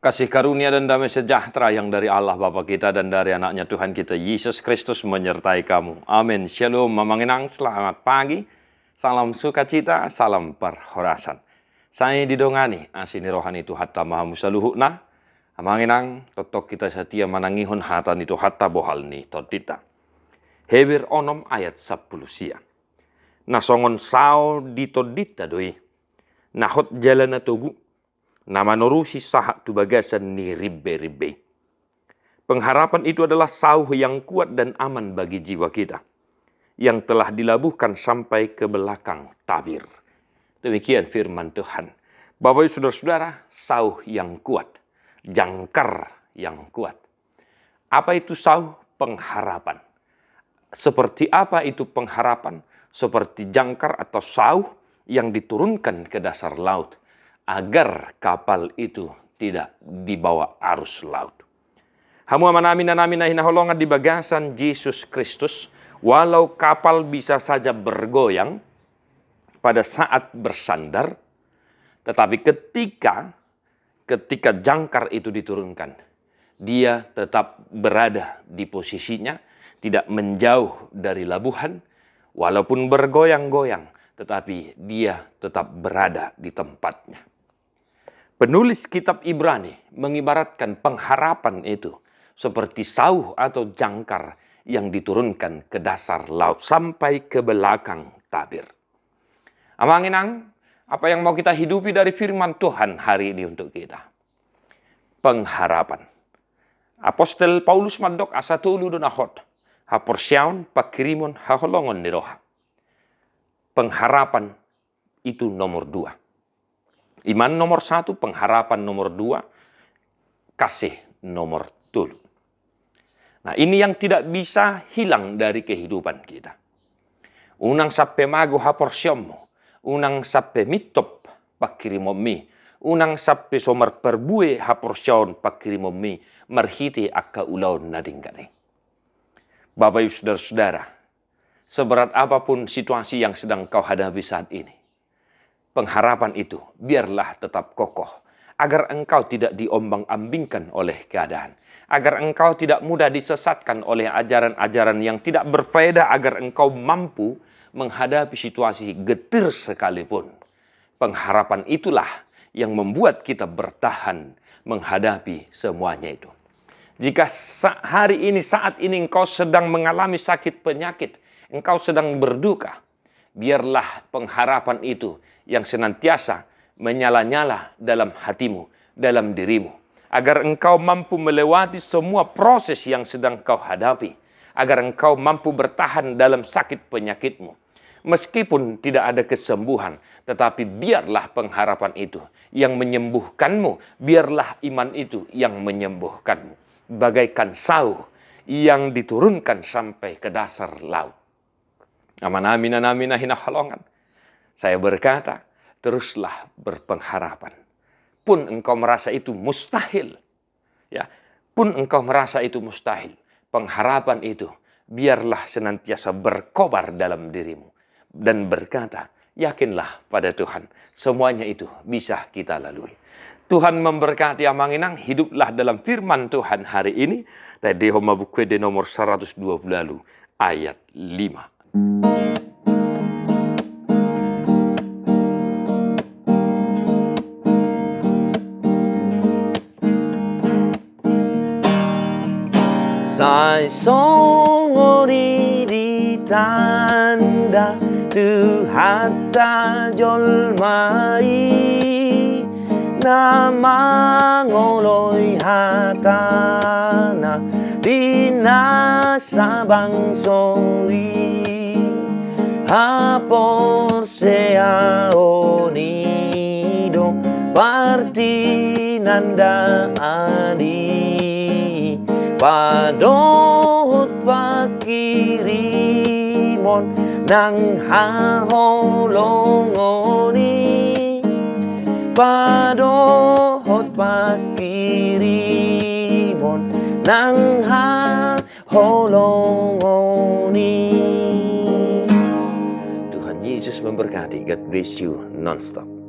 Kasih karunia dan damai sejahtera yang dari Allah Bapa kita dan dari anaknya Tuhan kita Yesus Kristus menyertai kamu. Amin. Shalom, Mamanginang, selamat pagi. Salam sukacita, salam perhorasan. Saya didongani asini rohani itu hatta mahamusaluhukna. Mamanginang, totok kita setia manangihun hatan itu hatta bohal ni todita. Hebir onom ayat 10 sia. Nasongon sao di todita doi. Nahot jalana togu. Nama norusi sahak tu bagasan ni ribbe-ribbe. Pengharapan itu adalah sauh yang kuat dan aman bagi jiwa kita. Yang telah dilabuhkan sampai ke belakang tabir. Demikian firman Tuhan. Bapak ibu saudara-saudara, sauh yang kuat. Jangkar yang kuat. Apa itu sauh? Pengharapan. Seperti apa itu pengharapan? Seperti jangkar atau sauh yang diturunkan ke dasar laut. Agar kapal itu tidak dibawa arus laut. Hamu amin hinaholongan di bagasan Yesus Kristus. Walau kapal bisa saja bergoyang pada saat bersandar. Tetapi ketika jangkar itu diturunkan. Dia tetap berada di posisinya. Tidak menjauh dari labuhan. Walaupun bergoyang-goyang. Tetapi dia tetap berada di tempatnya. Penulis kitab Ibrani mengibaratkan pengharapan itu seperti sauh atau jangkar yang diturunkan ke dasar laut sampai ke belakang tabir. Amanginang, apa yang mau kita hidupi dari firman Tuhan hari ini untuk kita? Pengharapan. Apostel Paulus mandok asatulu dunahot. Haporsiaun pakirimun haholongon niroha. Pengharapan itu nomor 2. Iman nomor 1, pengharapan nomor 2, kasih nomor 3. Nah, ini yang tidak bisa hilang dari kehidupan kita. Unang sappe mago haporsyomo, unang sappe mitop pakirimomi, unang sappe somar perbue haporsyon pakirimomi, marhiti akka ulaun nadinggane. Bapak ibu saudara-saudara, seberat apapun situasi yang sedang kau hadapi saat ini, pengharapan itu biarlah tetap kokoh, agar engkau tidak diombang-ambingkan oleh keadaan, agar engkau tidak mudah disesatkan oleh ajaran-ajaran yang tidak berfaedah, agar engkau mampu menghadapi situasi getir sekalipun. Pengharapan itulah yang membuat kita bertahan menghadapi semuanya itu. Jika saat ini engkau sedang mengalami sakit penyakit, engkau sedang berduka, biarlah pengharapan itu yang senantiasa menyala-nyala dalam hatimu, dalam dirimu. Agar engkau mampu melewati semua proses yang sedang kau hadapi. Agar engkau mampu bertahan dalam sakit penyakitmu. Meskipun tidak ada kesembuhan, tetapi biarlah pengharapan itu yang menyembuhkanmu. Biarlah iman itu yang menyembuhkanmu. Bagaikan sauh yang diturunkan sampai ke dasar laut. Amin hinaholongan. Saya berkata, teruslah berpengharapan. Pun engkau merasa itu mustahil. Ya, pun engkau merasa itu mustahil. Pengharapan itu biarlah senantiasa berkobar dalam dirimu. Dan berkata, yakinlah pada Tuhan. Semuanya itu bisa kita lalui. Tuhan memberkati Amanginang, hiduplah dalam firman Tuhan hari ini. Tadi Homa Bukwede nomor 120 ayat 5. Sai songori di tanda tu hatta jolmai nama ngoloi hatana di nasa bangsoi hapor seaonido parti nanda adi padot pakirimon nang haholongoni padot pakirimon nang haholongoni. Tuhan Yesus memberkati. God bless you non-stop.